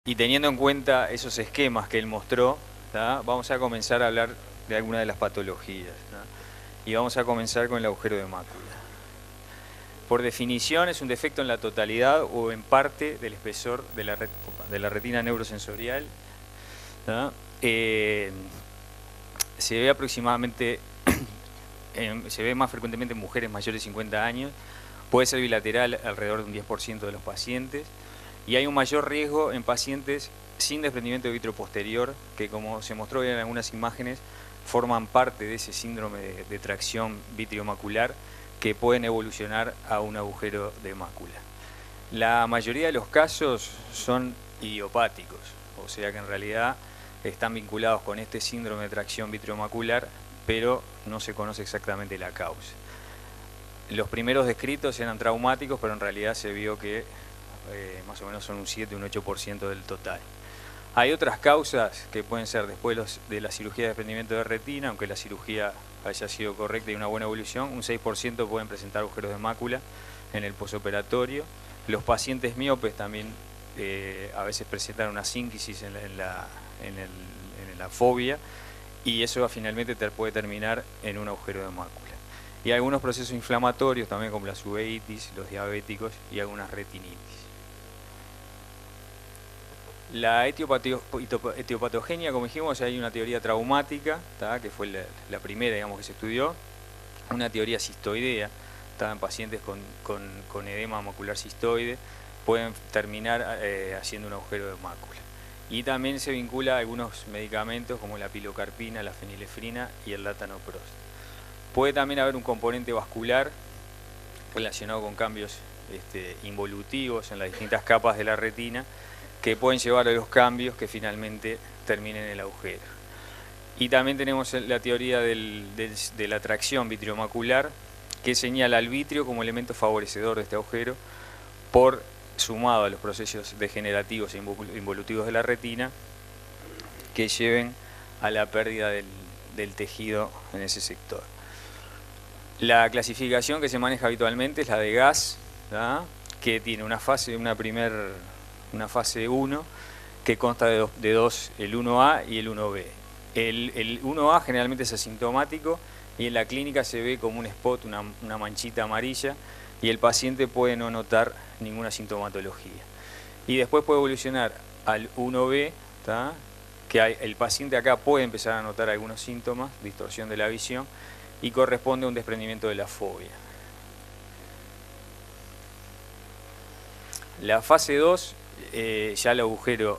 Y teniendo en cuenta esos esquemas que él mostró, ¿tá? Vamos a comenzar a hablar de algunas de las patologías, ¿tá? Y vamos a comenzar con el agujero de mácula. Por definición es un defecto en la totalidad o en parte del espesor de la retina neurosensorial, ¿tá? Se ve aproximadamente, se ve más frecuentemente en mujeres mayores de 50 años, puede ser bilateral alrededor de un 10% de los pacientes, y hay un mayor riesgo en pacientes sin desprendimiento de vitrio posterior, que como se mostró en algunas imágenes, forman parte de ese síndrome de tracción vitriomacular que pueden evolucionar a un agujero de mácula. La mayoría de los casos son idiopáticos, o sea que en realidad están vinculados con este síndrome de tracción vitriomacular, pero no se conoce exactamente la causa. Los primeros descritos eran traumáticos, pero en realidad se vio que más o menos son un 7, un 8% del total. Hay otras causas que pueden ser después de la cirugía de desprendimiento de retina, aunque la cirugía haya sido correcta y una buena evolución, un 6% pueden presentar agujeros de mácula en el posoperatorio. Los pacientes miopes también a veces presentan una sínquisis en la fobia, y eso finalmente puede terminar en un agujero de mácula. Y algunos procesos inflamatorios también, como la uveitis, los diabéticos y algunas retinitis. La etiopatogenia, como dijimos, hay una teoría traumática, ¿tá? Que fue la primera, digamos, que se estudió, una teoría cistoidea, ¿tá? En pacientes con edema macular cistoide pueden terminar haciendo un agujero de mácula. Y también se vincula a algunos medicamentos como la pilocarpina, la fenilefrina y el latanoprost. Puede también haber un componente vascular relacionado con cambios involutivos en las distintas capas de la retina, que pueden llevar a los cambios que finalmente terminen el agujero. Y también tenemos la teoría de la tracción vitriomacular, que señala al vitrio como elemento favorecedor de este agujero, sumado a los procesos degenerativos e involutivos de la retina, que lleven a la pérdida del tejido en ese sector. La clasificación que se maneja habitualmente es la de GAS, ¿tá? Que tiene una fase 1 que consta de dos, el 1A y el 1B. El 1A generalmente es asintomático y en la clínica se ve como un spot, una manchita amarilla, y el paciente puede no notar ninguna sintomatología. Y después puede evolucionar al 1B, ¿tá? Que el paciente acá puede empezar a notar algunos síntomas, distorsión de la visión, y corresponde a un desprendimiento de la fobia. La fase 2, ya el agujero,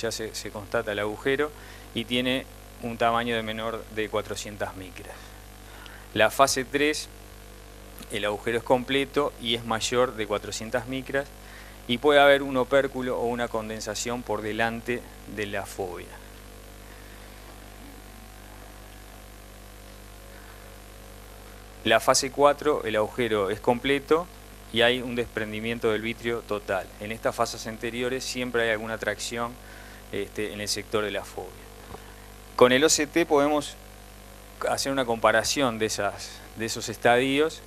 ya se constata el agujero y tiene un tamaño de menor de 400 micras. La fase 3, el agujero es completo y es mayor de 400 micras y puede haber un opérculo o una condensación por delante de la fobia. La fase 4, el agujero es completo y hay un desprendimiento del vitrio total. En estas fases anteriores siempre hay alguna tracción en el sector de la fobia. Con el OCT podemos hacer una comparación de esos estadios.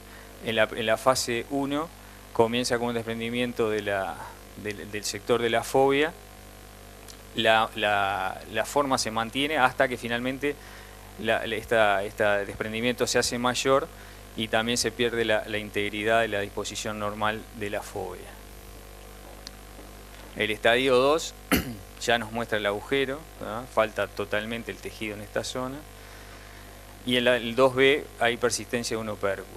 En la fase 1 comienza con un desprendimiento del sector de la fobia. La forma se mantiene hasta que finalmente este desprendimiento se hace mayor y también se pierde la integridad de la disposición normal de la fobia. El estadio 2 ya nos muestra el agujero, ¿verdad? Falta totalmente el tejido en esta zona. Y en el 2B hay persistencia de un opérculo.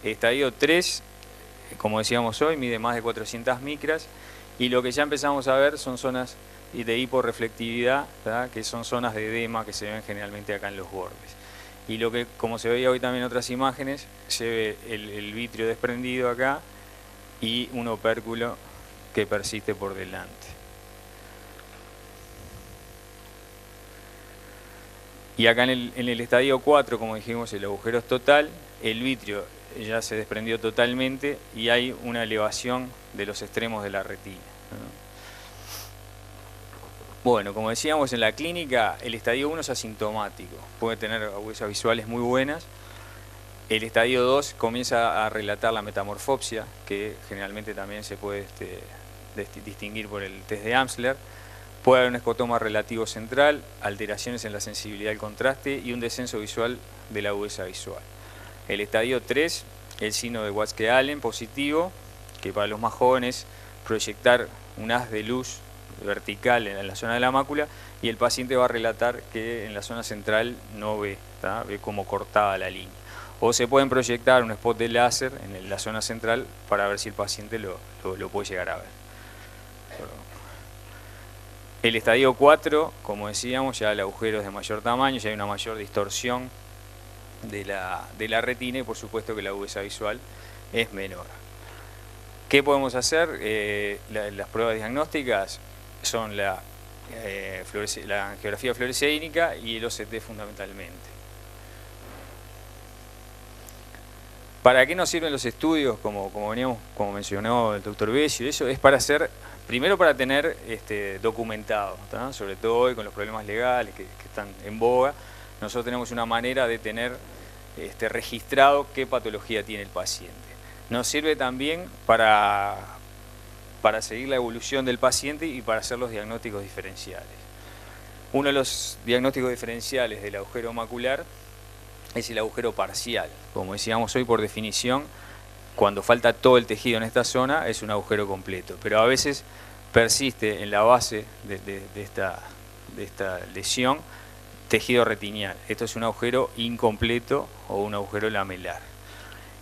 El estadio 3, como decíamos hoy, mide más de 400 micras y lo que ya empezamos a ver son zonas de hiporreflectividad, ¿verdad? Que son zonas de edema que se ven generalmente acá en los bordes. Y lo que, como se veía hoy también en otras imágenes, se ve el vitrio desprendido acá y un opérculo que persiste por delante. Y acá en el estadio 4, como dijimos, el agujero es total, el vitrio ya se desprendió totalmente y hay una elevación de los extremos de la retina, ¿no? Bueno, como decíamos, en la clínica el estadio 1 es asintomático, puede tener agudezas visuales muy buenas El estadio 2 comienza a relatar la metamorfopsia, que generalmente también se puede distinguir por el test de Amsler. Puede haber un escotoma relativo central, alteraciones en la sensibilidad del contraste y un descenso visual de la agudeza visual. El estadio 3, el signo de Watzke-Allen positivo, que para los más jóvenes proyectar un haz de luz vertical en la zona de la mácula, y el paciente va a relatar que en la zona central no ve, ve como cortada la línea. O se pueden proyectar un spot de láser en la zona central para ver si el paciente lo puede llegar a ver. El estadio 4, como decíamos, ya el agujero es de mayor tamaño, ya hay una mayor distorsión de la retina y por supuesto que la agudeza visual es menor. ¿Qué podemos hacer? Las pruebas diagnósticas son la angiografía fluorescénica y el OCT fundamentalmente. ¿Para qué nos sirven los estudios? Como mencionó el doctor Besio, eso es para hacer, primero para tener documentado, ¿tá? Sobre todo hoy con los problemas legales que están en boga, nosotros tenemos una manera de tener registrado qué patología tiene el paciente. Nos sirve también para seguir la evolución del paciente y para hacer los diagnósticos diferenciales. Uno de los diagnósticos diferenciales del agujero macular es el agujero parcial. Como decíamos hoy, por definición, cuando falta todo el tejido en esta zona es un agujero completo, pero a veces persiste en la base de esta lesión tejido retinial. Esto es un agujero incompleto o un agujero lamelar.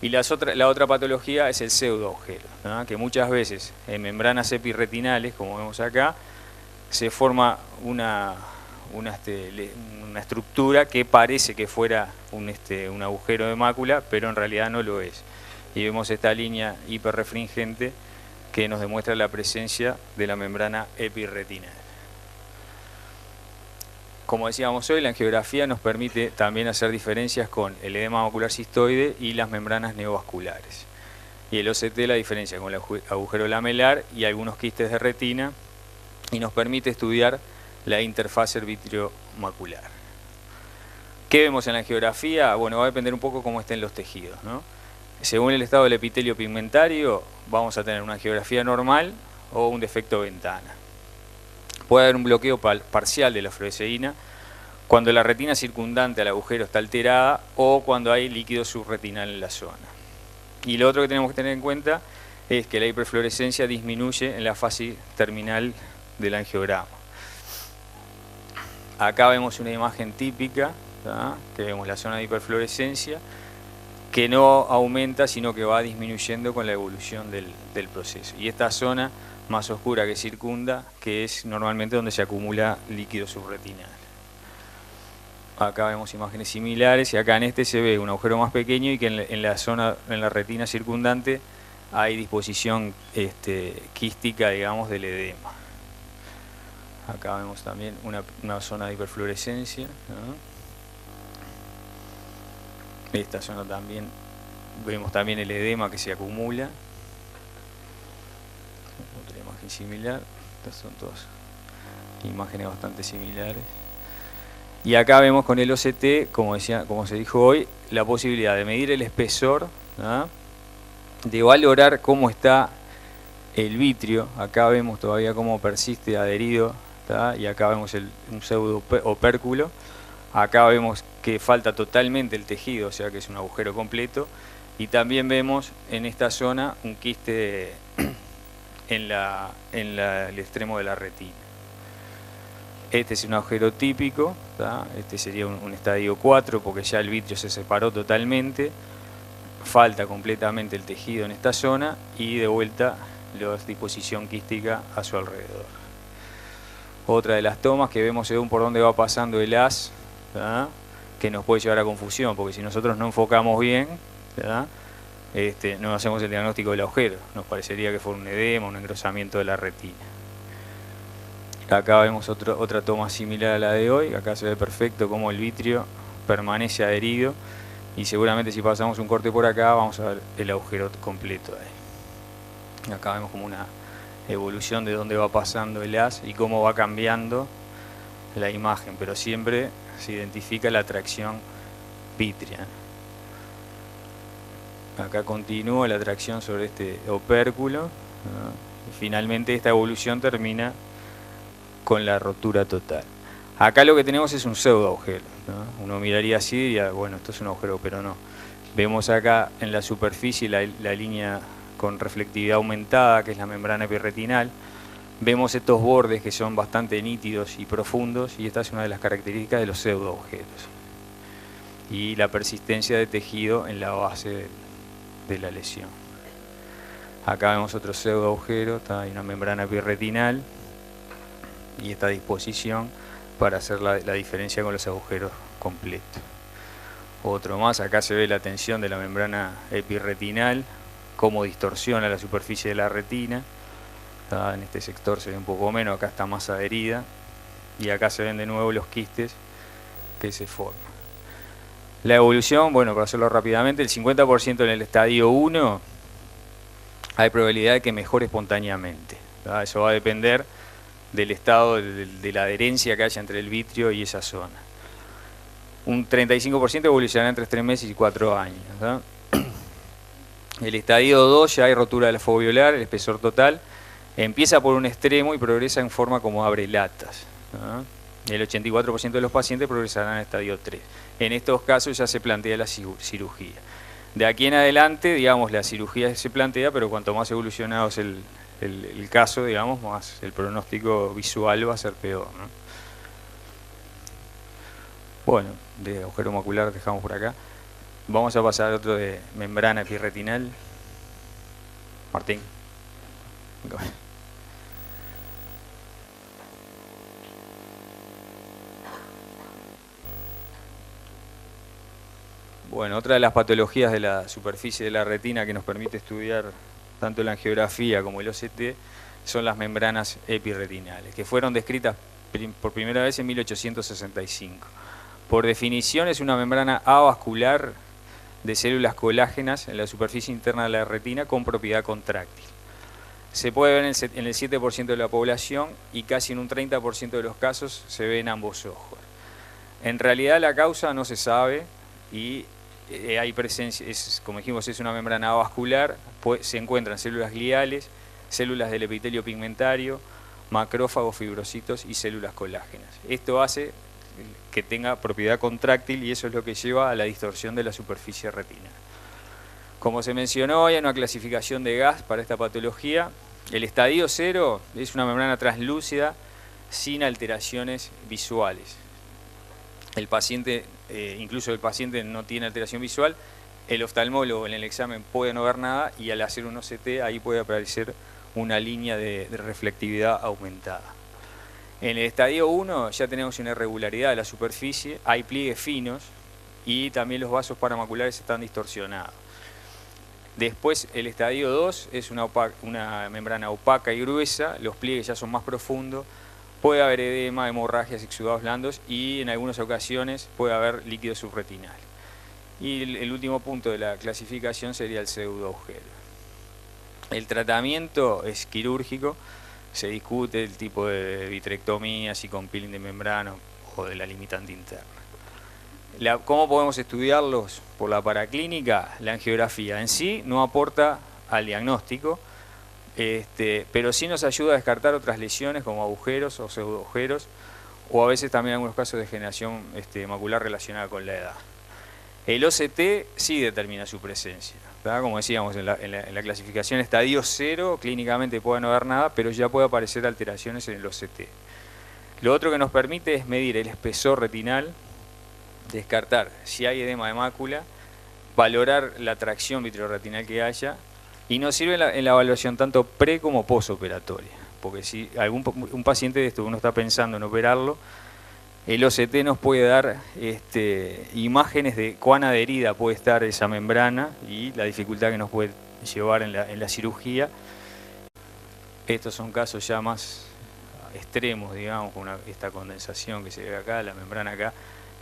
Y la otra patología es el pseudoagujero, ¿no? Que muchas veces en membranas epirretinales, como vemos acá, se forma una estructura que parece que fuera un agujero de mácula, pero en realidad no lo es. Y vemos esta línea hiperrefringente que nos demuestra la presencia de la membrana epirretinal. Como decíamos hoy, la angiografía nos permite también hacer diferencias con el edema macular cistoide y las membranas neovasculares. Y el OCT la diferencia con el agujero lamelar y algunos quistes de retina, y nos permite estudiar la interfaz vitrio-macular. ¿Qué vemos en la angiografía? Bueno, va a depender un poco cómo estén los tejidos, ¿no? Según el estado del epitelio pigmentario, vamos a tener una angiografía normal o un defecto ventana. Puede haber un bloqueo parcial de la fluoresceína cuando la retina circundante al agujero está alterada o cuando hay líquido subretinal en la zona. Y lo otro que tenemos que tener en cuenta es que la hiperfluorescencia disminuye en la fase terminal del angiograma. Acá vemos una imagen típica, ¿tá? Que vemos la zona de hiperfluorescencia, que no aumenta, sino que va disminuyendo con la evolución del proceso. Y esta zona más oscura que circunda, que es normalmente donde se acumula líquido subretinal. Acá vemos imágenes similares y acá en este se ve un agujero más pequeño y que en la retina circundante hay disposición quística, digamos, del edema. Acá vemos también una zona de hiperfluorescencia, ¿no? Esta zona también, vemos también el edema que se acumula. Otra imagen similar. Estas son todas imágenes bastante similares. Y acá vemos con el OCT, como se dijo hoy, la posibilidad de medir el espesor, ¿no? De valorar cómo está el vitrio. Acá vemos todavía cómo persiste adherido, ¿tá? Y acá vemos un pseudo opérculo. Acá vemos que falta totalmente el tejido, o sea que es un agujero completo. Y también vemos en esta zona un quiste en el extremo de la retina. Este es un agujero típico, ¿tá? Este sería un estadio 4 porque ya el vitrio se separó totalmente. Falta completamente el tejido en esta zona y de vuelta la disposición quística a su alrededor. Otra de las tomas que vemos según por dónde va pasando el haz, ¿tá? Que nos puede llevar a confusión, porque si nosotros no enfocamos bien, ¿tá? No hacemos el diagnóstico del agujero, nos parecería que fue un edema, un engrosamiento de la retina. Acá vemos otra toma similar a la de hoy, acá se ve perfecto cómo el vitrio permanece adherido y seguramente si pasamos un corte por acá vamos a ver el agujero completo ahí. Acá vemos como una evolución de dónde va pasando el haz y cómo va cambiando la imagen, pero siempre se identifica la tracción vitrea. Acá continúa la tracción sobre este opérculo, ¿no? Y finalmente esta evolución termina con la rotura total. Acá lo que tenemos es un pseudo agujero, ¿no? Uno miraría así y diría, bueno, esto es un agujero, pero no. Vemos acá en la superficie la línea con reflectividad aumentada, que es la membrana epirretinal. Vemos estos bordes que son bastante nítidos y profundos, y esta es una de las características de los pseudo agujeros. Y la persistencia de tejido en la base de la lesión. Acá vemos otro pseudo agujero, hay una membrana epirretinal y esta disposición para hacer la diferencia con los agujeros completos. Otro más, acá se ve la tensión de la membrana epirretinal, cómo distorsiona la superficie de la retina. En este sector se ve un poco menos, acá está más adherida, y acá se ven de nuevo los quistes que se forman. La evolución, bueno, para hacerlo rápidamente, el 50% en el estadio 1 hay probabilidad de que mejore espontáneamente. Eso va a depender del estado de la adherencia que haya entre el vitrio y esa zona. Un 35% evolucionará entre 3 meses y 4 años. ¿No? El estadio 2 ya hay rotura del foveolar, el espesor total. Empieza por un extremo y progresa en forma como abre latas. ¿No? El 84% de los pacientes progresarán al estadio 3. En estos casos ya se plantea la cirugía. De aquí en adelante, digamos, la cirugía se plantea, pero cuanto más evolucionado es el caso, digamos, más el pronóstico visual va a ser peor, ¿no? Bueno, de agujero macular dejamos por acá. Vamos a pasar a otro de membrana epirretinal. Martín. Bueno, otra de las patologías de la superficie de la retina que nos permite estudiar tanto la angiografía como el OCT son las membranas epirretinales, que fueron descritas por primera vez en 1865. Por definición es una membrana avascular de células colágenas en la superficie interna de la retina con propiedad contráctil. Se puede ver en el 7% de la población y casi en un 30% de los casos se ve en ambos ojos. En realidad la causa no se sabe y hay presencia, como dijimos, es una membrana avascular, se encuentran células gliales, células del epitelio pigmentario, macrófagos, fibrocitos y células colágenas. Esto hace que tenga propiedad contráctil y eso es lo que lleva a la distorsión de la superficie retinal. Como se mencionó, hay una clasificación de gas para esta patología. El estadio 0 es una membrana translúcida sin alteraciones visuales. El paciente, incluso el paciente no tiene alteración visual, el oftalmólogo en el examen puede no ver nada y al hacer un OCT ahí puede aparecer una línea de reflectividad aumentada. En el estadio 1 ya tenemos una irregularidad de la superficie, hay pliegues finos y también los vasos paramaculares están distorsionados. Después el estadio 2 es una membrana opaca y gruesa, los pliegues ya son más profundos, puede haber edema, hemorragias, exudados blandos y en algunas ocasiones puede haber líquido subretinal. Y el último punto de la clasificación sería el pseudoagujero. El tratamiento es quirúrgico, se discute el tipo de vitrectomía, si con peeling de membrana o de la limitante interna. ¿Cómo podemos estudiarlos? Por la paraclínica, la angiografía en sí no aporta al diagnóstico, pero sí nos ayuda a descartar otras lesiones como agujeros o pseudoagujeros o a veces también en algunos casos de degeneración macular relacionada con la edad. El OCT sí determina su presencia, ¿verdad? Como decíamos en la clasificación estadio 0, clínicamente puede no haber nada, pero ya puede aparecer alteraciones en el OCT. Lo otro que nos permite es medir el espesor retinal, descartar si hay edema de mácula, valorar la tracción vitreoretinal que haya y nos sirve en la evaluación tanto pre como postoperatoria, porque si un paciente de esto uno está pensando en operarlo, el OCT nos puede dar imágenes de cuán adherida puede estar esa membrana y la dificultad que nos puede llevar en la cirugía. Estos son casos ya más extremos, digamos, con esta condensación que se ve acá, la membrana acá,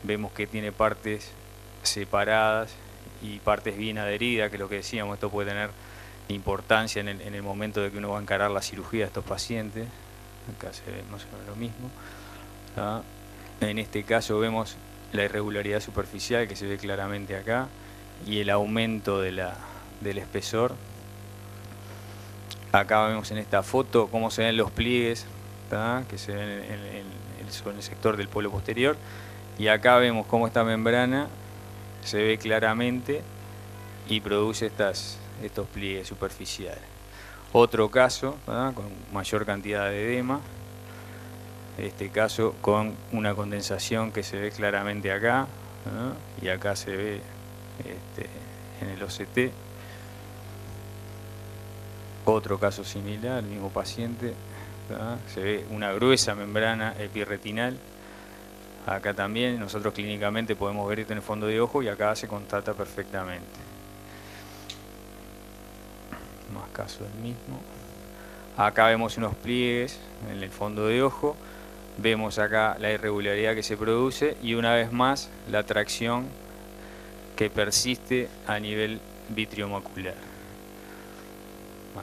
vemos que tiene partes separadas y partes bien adheridas, que es lo que decíamos, esto puede tener importancia en el momento de que uno va a encarar la cirugía de estos pacientes. Acá se ve más o menos lo mismo, ¿tá? En este caso vemos la irregularidad superficial que se ve claramente acá y el aumento de del espesor. Acá vemos en esta foto cómo se ven los pliegues, ¿tá? Que se ven en el sector del polo posterior. Y acá vemos cómo esta membrana se ve claramente y produce estos pliegues superficiales. Otro caso, ¿tá? Con mayor cantidad de edema. Este caso con una condensación que se ve claramente acá, ¿tá? Y acá se ve en el OCT. Otro caso similar, el mismo paciente, ¿tá? Se ve una gruesa membrana epirretinal. Acá también nosotros clínicamente podemos ver esto en el fondo de ojo y acá se constata perfectamente. Más casos del mismo. Acá vemos unos pliegues en el fondo de ojo. Vemos acá la irregularidad que se produce y una vez más la tracción que persiste a nivel vitriomacular.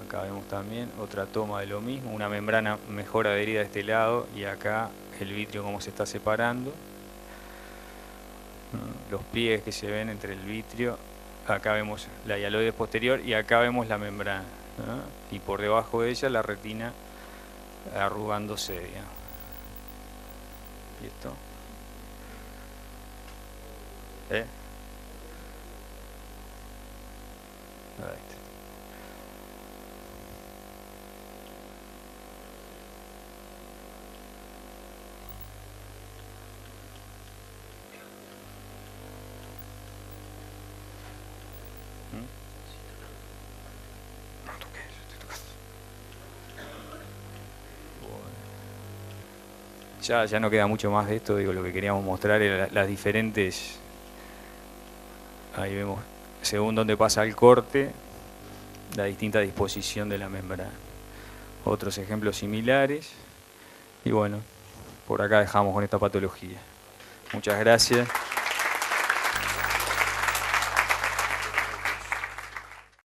Acá vemos también otra toma de lo mismo, una membrana mejor adherida de este lado y acá el vitrio cómo se está separando. Los pliegues que se ven entre el vitrio, acá vemos la hialoides posterior y acá vemos la membrana, ¿no? Y por debajo de ella la retina arrugándose, digamos. ¿Listo? Ahí está. Ya no queda mucho más de esto, digo, lo que queríamos mostrar era las diferentes, ahí vemos, según donde pasa el corte, la distinta disposición de la membrana. Otros ejemplos similares, y bueno, por acá dejamos con esta patología. Muchas gracias.